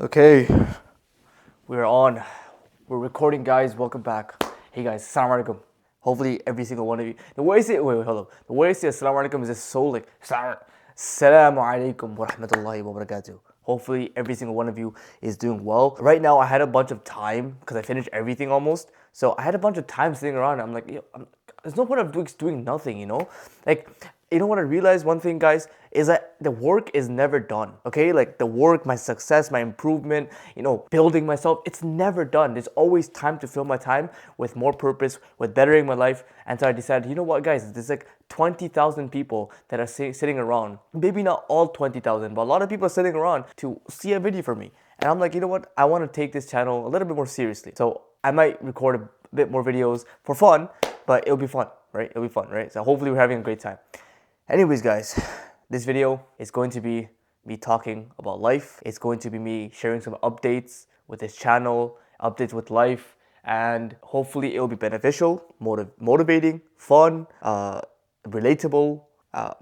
Okay, we're on. We're recording, guys. Welcome back. Hey, guys. Assalamu alaikum. Hopefully, every single one of you. The way I say, wait, hold up. The way I say Assalamu alaikum is just so like, Assalamu alaikum wa rahmatullahi wa barakatuh. Hopefully, every single one of you is doing well. Right now, I had a bunch of time because I finished everything almost. So I had a bunch of time sitting around. I'm like, there's no point of doing nothing, you know? Like, you know what I realized? One thing, guys, is that the work is never done. Okay, like the work, my success, my improvement, building myself, it's never done. There's always time to fill my time with more purpose, with bettering my life. And so I decided, you know what, guys, there's like 20,000 people that are sitting around. Maybe not all 20,000, but a lot of people are sitting around to see a video from me. And I'm like, you know what? I want to take this channel a little bit more seriously. So I might record a bit more videos for fun, but it'll be fun, right? It'll be fun, right? So hopefully we're having a great time. Anyways, guys, this video is going to be me talking about life. It's going to be me sharing some updates with this channel, updates with life, and hopefully it'll be beneficial, motivating, fun, relatable,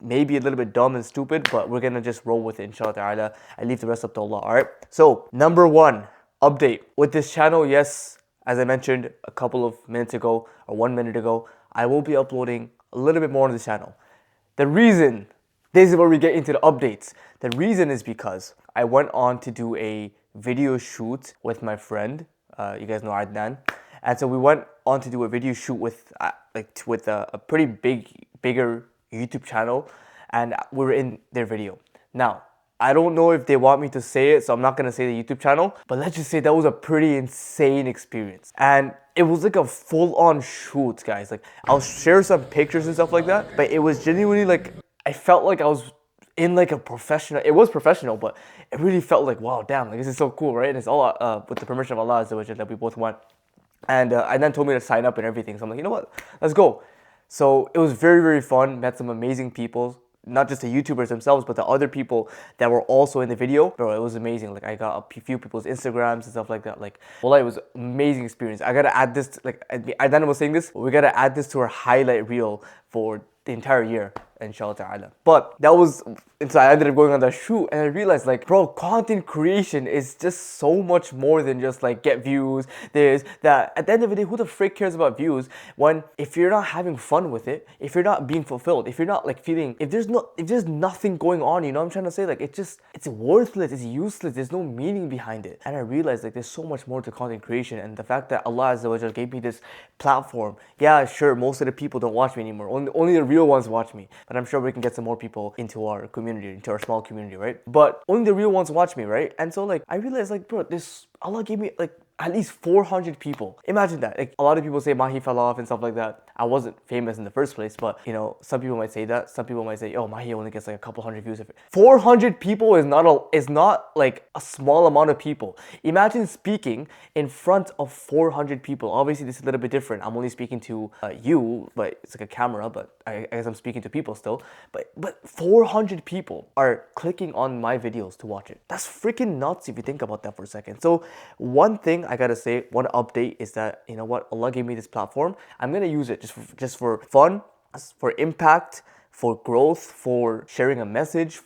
maybe a little bit dumb and stupid, but we're gonna just roll with it, inshallah ta'ala. I leave the rest up to Allah, alright? So, number one, update. With this channel, yes, as I mentioned a couple of minutes ago, or 1 minute ago, I will be uploading a little bit more on this channel. The reason, this is where we get into the updates. The reason is because I went on to do a video shoot with my friend. You guys know Adnan. And so we went on to do a video shoot with a pretty bigger YouTube channel, and we were in their video. Now, I don't know if they want me to say it, so I'm not gonna say the YouTube channel, but let's just say that was a pretty insane experience. And it was like a full-on shoot, guys. Like, I'll share some pictures and stuff like that, but it was genuinely like, I felt like I was in like a professional, it was professional, but it really felt like, wow, damn, like this is so cool, right? And it's all with the permission of Allah Azza wa Jalla that we both went. And then told me to sign up and everything. So I'm like, you know what, let's go. So it was very, very fun, met some amazing people. Not just the YouTubers themselves, but the other people that were also in the video. Bro, it was amazing. Like, I got a few people's Instagrams and stuff like that. Like, well, it was an amazing experience. I gotta add this, like, I was saying this, we gotta add this to our highlight reel for the entire year, inshallah ta'ala. But that was, and so I ended up going on that shoot, and I realized, like, bro, content creation is just so much more than just like get views, this, that. At the end of the day, who the frick cares about views when if you're not having fun with it, if you're not being fulfilled, if you're not like feeling, if there's nothing going on, you know what I'm trying to say? Like, it's worthless, it's useless, there's no meaning behind it. And I realized like there's so much more to content creation, and the fact that Allah Azza wa Jalla gave me this platform. Yeah, sure, most of the people don't watch me anymore. Only the real ones watch me. But I'm sure we can get some more people into our community, into our small community, right? But only the real ones watch me, right? And so like I realized like, bro, Allah gave me like at least 400 people. Imagine that. Like, a lot of people say Mahi fell off and stuff like that. I wasn't famous in the first place, but some people might say that. Some people might say, oh, Mahi only gets like a couple hundred views. 400 people is not like a small amount of people. Imagine speaking in front of 400 people. Obviously, this is a little bit different. I'm only speaking to you, but it's like a camera, but I guess I'm speaking to people still. But 400 people are clicking on my videos to watch it. That's freaking nuts if you think about that for a second. So one thing I gotta say, one update is that, you know what, Allah gave me this platform. I'm gonna use it just for fun, for impact, for growth, for sharing a message,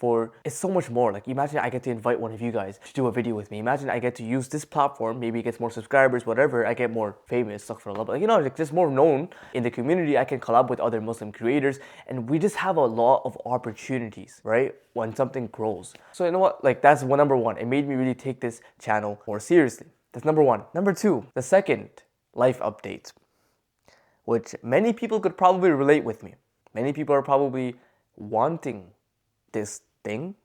it's so much more. Like, imagine I get to invite one of you guys to do a video with me. Imagine I get to use this platform, maybe it gets more subscribers, whatever, I get more famous, astaghfirullah, but like just more known in the community. I can collab with other Muslim creators, and we just have a lot of opportunities, right? When something grows. So you know what, like that's number one. It made me really take this channel more seriously. That's number one. Number two, the second life update, which many people could probably relate with me. Many people are probably wanting this thing.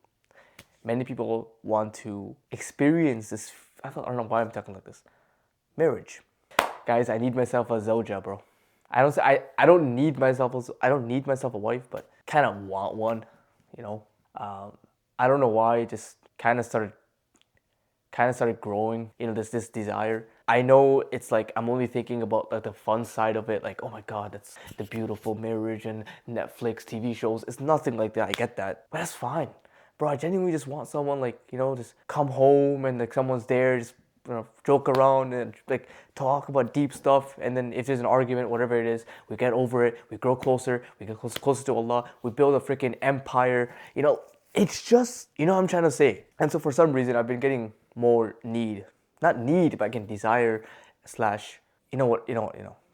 Many people want to experience this. I don't know why I'm talking like this. Marriage. Guys, I need myself a zawja, bro. I don't need myself a wife, but kind of want one, you know. I don't know why, it just kind of started growing, there's this desire. I know it's like I'm only thinking about like the fun side of it, like, oh my god, that's the beautiful marriage and Netflix TV shows. It's nothing like that, I get that, but that's fine, bro. I genuinely just want someone, like, just come home and like someone's there, just joke around and like talk about deep stuff, and then if there's an argument, whatever it is, we get over it, we grow closer, we get closer to Allah, we build a freaking empire, It's just, what I'm trying to say. And so for some reason I've been getting more need, not need, but again desire slash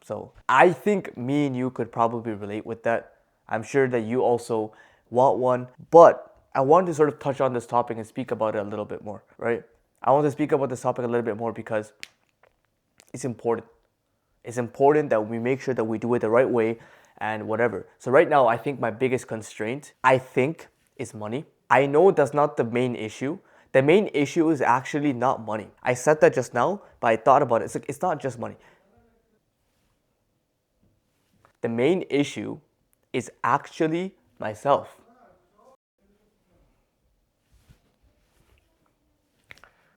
So I think me and you could probably relate with that. I'm sure that you also want one, but I want to sort of touch on this topic and speak about it a little bit more, right? I want to speak about this topic a little bit more because it's important. It's important that we make sure that we do it the right way and whatever. So right now, I think my biggest constraint, I think, is money. I know that's not the main issue. The main issue is actually not money. I said that just now, but I thought about it. It's like, it's not just money. The main issue is actually myself.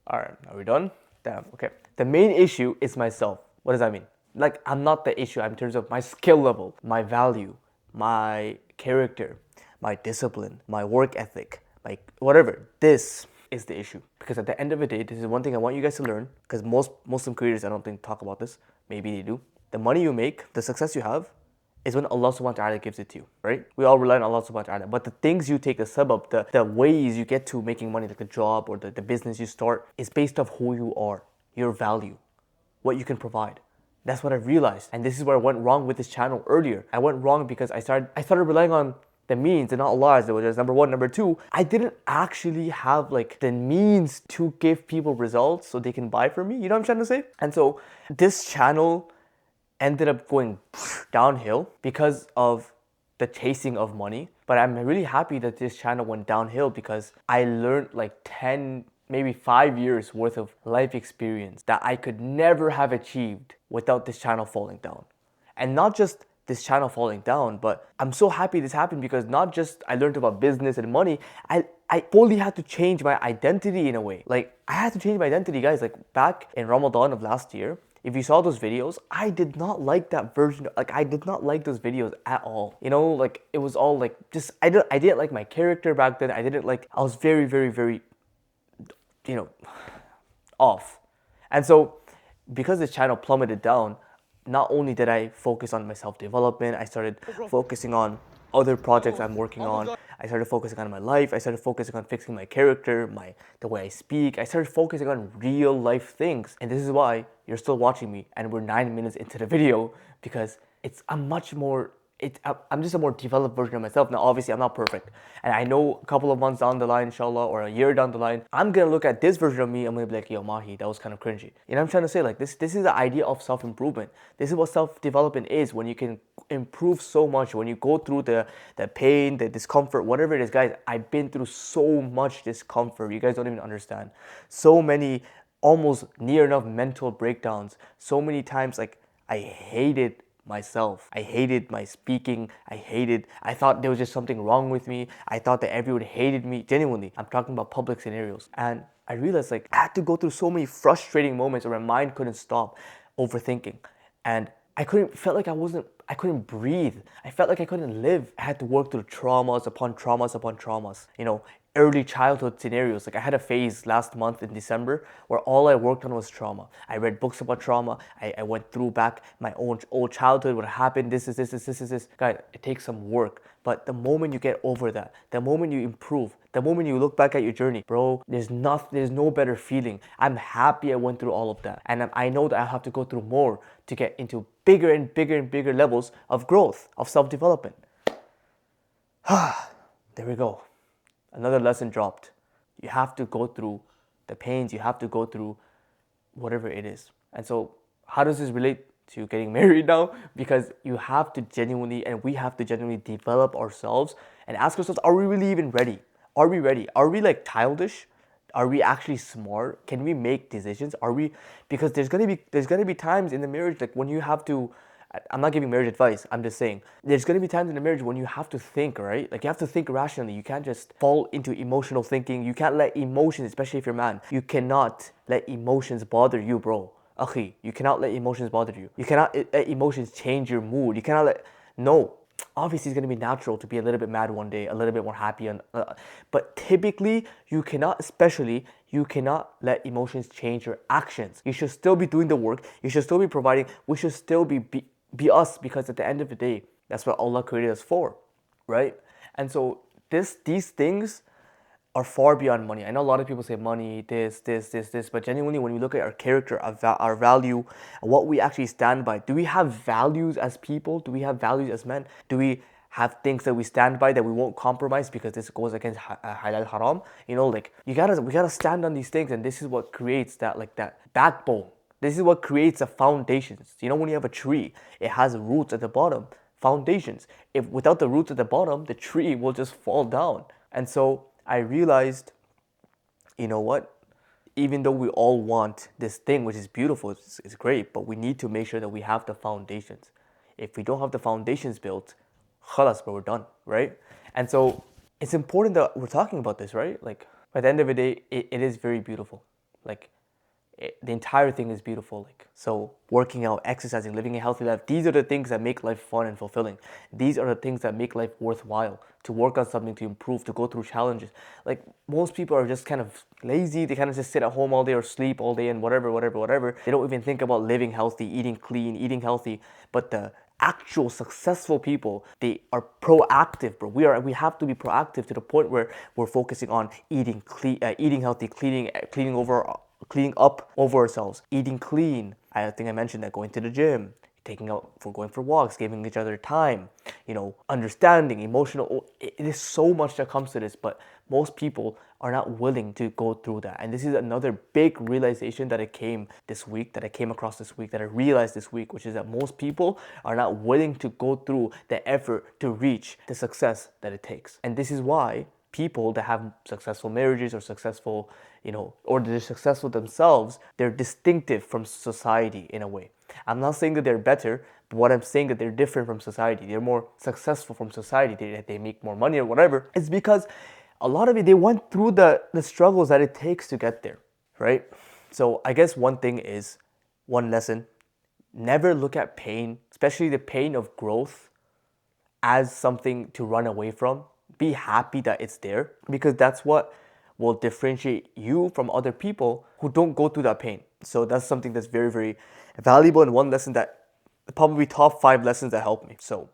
All right, are we done? Damn, okay. The main issue is myself. What does that mean? Like, I'm not the issue in terms of my skill level, my value, my character, my discipline, my work ethic, like whatever. This is the issue. Because at the end of the day, this is one thing I want you guys to learn. Because most Muslim creators, I don't think, talk about this. Maybe they do. The money you make, the success you have, is when Allah subhanahu wa ta'ala gives it to you, right? We all rely on Allah subhanahu wa ta'ala. But the things you take, the sabab, the ways you get to making money, like the job or the business you start, is based off who you are, your value, what you can provide. That's what I realized. And this is where I went wrong with this channel earlier. I went wrong because I started relying on the means and not Allah, as it was number one. Number two, I didn't actually have like the means to give people results so they can buy from me. You know what I'm trying to say? And so this channel ended up going downhill because of the chasing of money. But I'm really happy that this channel went downhill because I learned like 10, maybe 5 years worth of life experience that I could never have achieved without this channel falling down. And not just this channel falling down, but I'm so happy this happened because not just I learned about business and money, I fully had to change my identity in a way. Like, I had to change my identity, guys. Like, back in Ramadan of last year, if you saw those videos, I did not like that version. Like, I did not like those videos at all. You know, like, it was all like, just, I didn't like my character back then. I was very, very, very, off. And so, because this channel plummeted down, not only did I focus on my self-development, I started focusing on other projects I'm working on. I started focusing on my life. I started focusing on fixing my character, the way I speak. I started focusing on real life things. And this is why you're still watching me and we're 9 minutes into the video, because I'm just a more developed version of myself. Now, obviously, I'm not perfect. And I know a couple of months down the line, inshallah, or a year down the line, I'm going to look at this version of me. I'm going to be like, yo, Mahi, that was kind of cringy. You know what I'm trying to say? Like, this is the idea of self-improvement. This is what self-development is, when you can improve so much, when you go through the pain, the discomfort, whatever it is. Guys, I've been through so much discomfort. You guys don't even understand. So many almost near enough mental breakdowns. So many times, like, I hated myself. I hated my speaking. I thought there was just something wrong with me. I thought that everyone hated me. Genuinely, I'm talking about public scenarios. And I realized, like, I had to go through so many frustrating moments where my mind couldn't stop overthinking. And I couldn't breathe. I felt like I couldn't live. I had to work through traumas upon traumas upon traumas. Early childhood scenarios. Like, I had a phase last month in December where all I worked on was trauma. I read books about trauma. I went through back my own old childhood, what happened, this. Guys, it takes some work. But the moment you get over that, the moment you improve, the moment you look back at your journey, bro, there's no better feeling. I'm happy I went through all of that. And I know that I have to go through more to get into bigger and bigger and bigger levels of growth, of self-development. There we go. Another lesson dropped. You have to go through the pains. You have to go through whatever it is. And so, how does this relate to getting married now? Because you have to genuinely, and we have to genuinely develop ourselves and ask ourselves, are we really even ready? Are we ready? Are we like childish? Are we actually smart? Can we make decisions? Because there's gonna be times in the marriage, like, when you have to, I'm not giving marriage advice, I'm just saying, there's gonna be times in a marriage when you have to think, right? Like, you have to think rationally. You can't just fall into emotional thinking. You can't let emotions, especially if you're a man, you cannot let emotions bother you, bro. Akhi, you cannot let emotions bother you. You cannot let emotions change your mood. No. Obviously, it's gonna be natural to be a little bit mad one day, a little bit more happy, but typically, you cannot let emotions change your actions. You should still be doing the work. You should still be providing. We should still be us, because at the end of the day, that's what Allah created us for, right? And so these things, are far beyond money. I know a lot of people say money, this, but genuinely, when we look at our character, our value, and what we actually stand by, do we have values as people? Do we have values as men? Do we have things that we stand by that we won't compromise because this goes against halal haram? You know, like we gotta stand on these things, and this is what creates that backbone. This is what creates the foundations. You know, when you have a tree, it has roots at the bottom, foundations. If without the roots at the bottom, the tree will just fall down. And so I realized, you know what? Even though we all want this thing, which is beautiful, it's great, but we need to make sure that we have the foundations. If we don't have the foundations built, khalas, bro, we're done, right? And so it's important that we're talking about this, right? Like, at the end of the day, it is very beautiful. Like, the entire thing is beautiful. Like, so working out, exercising, living a healthy life, these are the things that make life fun and fulfilling. These are the things that make life worthwhile. To work on something, to improve, to go through challenges. Like, most people are just kind of lazy. They kind of just sit at home all day or sleep all day and whatever. They don't even think about living healthy, eating clean, eating healthy. But the actual successful people, they are proactive, bro. We have to be proactive to the point where we're focusing on eating clean, eating healthy, cleaning up over ourselves, eating clean. I think I mentioned that, going to the gym, going for walks, giving each other time, you know, understanding, emotional. It is so much that comes to this, but most people are not willing to go through that. And this is another big realization that I came across this week, that I realized this week, which is that most people are not willing to go through the effort to reach the success that it takes. And this is why people that have successful marriages or successful, you know, or they're successful themselves, they're distinctive from society in a way. I'm not saying that they're better, but what I'm saying that they're different from society. They're more successful from society. They make more money or whatever. It's because a lot of it, they went through the struggles that it takes to get there, right? So I guess one lesson, never look at pain, especially the pain of growth, as something to run away from. Be happy that it's there, because that's what will differentiate you from other people who don't go through that pain. So that's something that's very, very valuable, and one lesson that probably top 5 lessons that helped me. So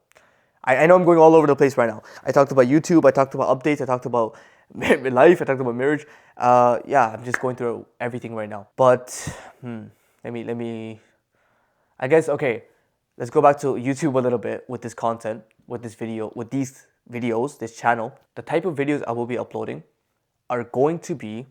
I know I'm going all over the place right now. I talked about YouTube, I talked about updates, I talked about life, I talked about marriage. Yeah, I'm just going through everything right now. But let me I guess, okay, let's go back to YouTube a little bit with this content, with these videos, this channel. The type of videos I will be uploading are going to be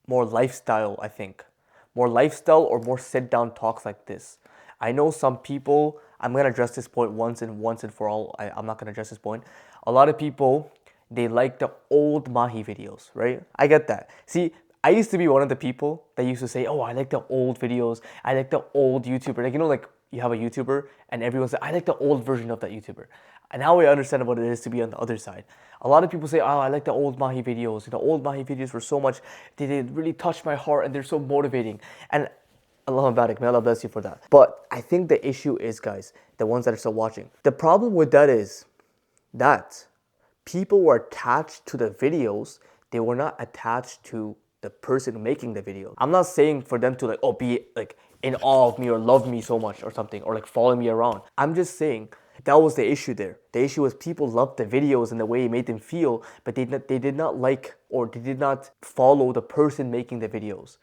more lifestyle, I think. More lifestyle or more sit-down talks like this. I know some people, I'm going to address this point once and for all. I'm not going to address this point. A lot of people, they like the old Mahi videos, right? I get that. See, I used to be one of the people that used to say, oh, I like the old videos. I like the old YouTuber. Like, you know, like you have a YouTuber and everyone says, I like the old version of that YouTuber. And now I understand what it is to be on the other side. A lot of people say, oh, I like the old Mahi videos. The old Mahi videos were so much, they really touch my heart and they're so motivating. And Allah barik, may Allah bless you for that. But I think the issue is, guys, the ones that are still watching, the problem with that is that people were attached to the videos. They were not attached to the person making the video. I'm not saying for them to be like in awe of me or love me so much or something, or like follow me around. I'm just saying that was the issue there. The issue was people loved the videos and the way it made them feel, but they did not like, or they did not follow the person making the videos.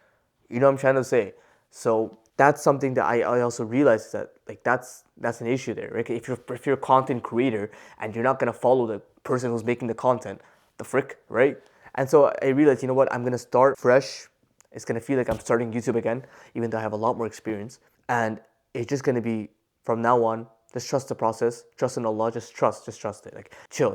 You know what I'm trying to say? So that's something that I also realized, that like that's an issue there, right? If you're a content creator and you're not gonna follow the person who's making the content, the frick, right? And so I realized, you know what, I'm gonna start fresh. It's gonna feel like I'm starting YouTube again, even though I have a lot more experience. And it's just gonna be, from now on, just trust the process, trust in Allah, just trust it. Like, chill.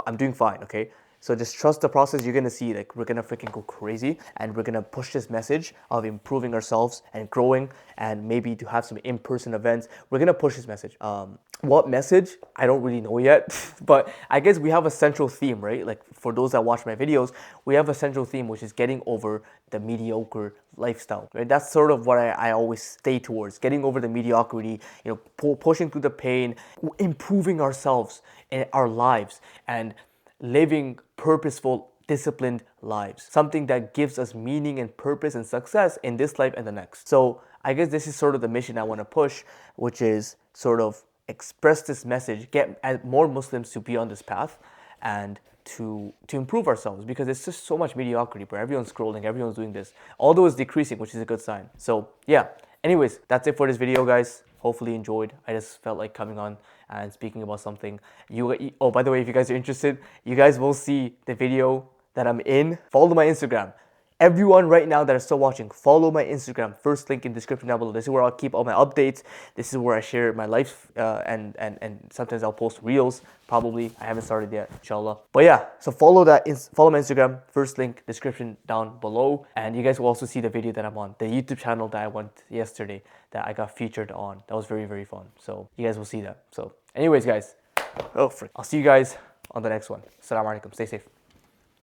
I'm doing fine, okay? So just trust the process. You're gonna see, like, we're gonna freaking go crazy, and we're gonna push this message of improving ourselves and growing, and maybe to have some in-person events. We're gonna push this message. What message? I don't really know yet, but I guess we have a central theme, right? Like, for those that watch my videos, we have a central theme, which is getting over the mediocre lifestyle, right? That's sort of what I always stay towards, getting over the mediocrity, you know, pushing through the pain, improving ourselves in our lives, and living purposeful, disciplined lives. Something that gives us meaning and purpose and success in this life and the next. So I guess this is sort of the mission I want to push, which is sort of express this message, get more Muslims to be on this path, and to improve ourselves, because it's just so much mediocrity, bro. Everyone's scrolling, everyone's doing this. Although it's decreasing, which is a good sign. So yeah. Anyways, that's it for this video, guys. Hopefully you enjoyed. I just felt like coming on and speaking about something. Oh, by the way, if you guys are interested, you guys will see the video that I'm in. Follow my Instagram. Everyone right now that are still watching, follow my Instagram. First link in the description down below. This is where I'll keep all my updates. This is where I share my life, and sometimes I'll post reels. Probably I haven't started yet, inshallah. But yeah, so follow my Instagram. First link description down below, and you guys will also see the video that I'm on, the YouTube channel that I went yesterday that I got featured on. That was very, very fun. So you guys will see that. So anyways, guys, oh frick, I'll see you guys on the next one. Assalamu alaikum. Stay safe.